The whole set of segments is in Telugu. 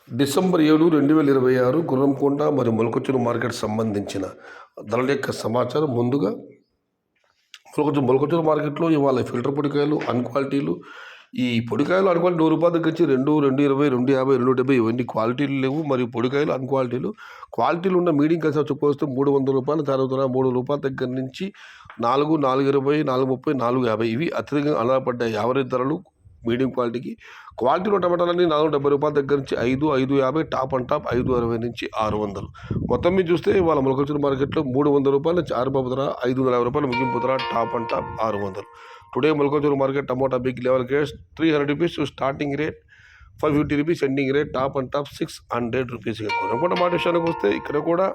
డిసెంబర్ 7, 2026 గుర్రంకొండ మరియు మొలకొచ్చురు మార్కెట్ సంబంధించిన ధరల యొక్క సమాచారం. ముందుగా మొలకొచ్చురు మార్కెట్లో ఇవాళ ఫిల్టర్ పొడికాయలు అన్క్వాలిటీలు, ఈ పొడికాయలు అన్క్వాలిటీ రూ. 100 దగ్గర నుంచి 220, 250, 270 ఇవన్నీ క్వాలిటీలు లేవు. మరియు పొడికాయలు అన్క్వాలిటీలు, క్వాలిటీలు ఉన్న మీడియం కలిసి వచ్చి పోస్తే రూ. 300 తరుగుతున్న రూ. 3 దగ్గర నుంచి 4, 420, 430, 450 ఇవి అత్యధికంగా ఆధారపడ్డాయి. యావరేజ్ ధరలు మీడియం క్వాలిటీకి. క్వాలిటీలో టమాటాలన్నీ రూ. 470 దగ్గర నుంచి 5, 550, టాప్ అండ్ టాప్ 560 నుంచి 600. మొత్తం మీద చూస్తే వాళ్ళ మొలకొచ్చురు మార్కెట్లో రూ. 300 నుంచి ఆరంభపు ధర, రూ. 550 ముగింపు ధర, టాప్ అండ్ టాప్ 600. టుడే మొలకొచ్చురు market tomato big level grades ₹300 starting rate, ₹550 ending rate, top and top ₹600. కొనుక్కుంట మాట విషయానికి వస్తే ఇక్కడ కూడా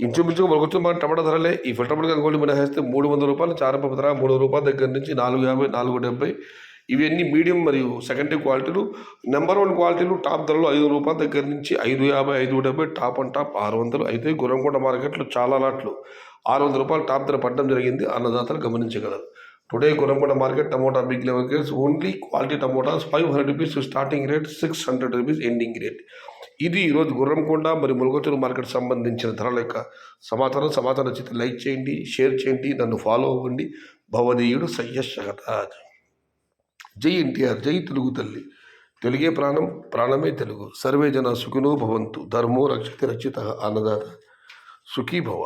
ఇంచుమించుగా మొలకొచ్చురు మార్కెట్ టమాటా ధరలే. ఈ ఫిల్టర్ పొడి గోల్డ్ మినహాయిస్తే రూ. 300 నుంచి ఆరంభపు ధర, రూ. 3 దగ్గర నుంచి 450, 470 ఇవన్నీ మీడియం మరియు సెకండరీ క్వాలిటీలు. నెంబర్ 1 క్వాలిటీలు టాప్ ధరలు రూ. 5 దగ్గర నుంచి 550, 570, టాప్ అండ్ టాప్ 600. అయితే గుర్రంకొండ మార్కెట్లో చాలా లాట్లు ₹600 టాప్ ధర పడడం జరిగింది. అన్నదాతలు గమనించగలరు. Today Gurramkonda market tomato big level grades only quality tomatoes ₹500 starting rate, ₹600 ending rate. ఇది ఈరోజు గుర్రంకొండ మరియు మొలకొచ్చురు మార్కెట్ సంబంధించిన ధరల యొక్క సమాచారం నచ్చితే లైక్ చేయండి, షేర్ చేయండి, నన్ను ఫాలో అవ్వండి. భవదీయుడు సయ్యద్ షహతాజ్. జై ఎన్టీఆర్, జై తెలుగు తల్లి. తెలుగే ప్రాణం, ప్రాణమే తెలుగు. సర్వే జన సుఖినో భవంతు. ధర్మో రక్షతి రక్షిత. అన్నదాత సుఖీ భవ.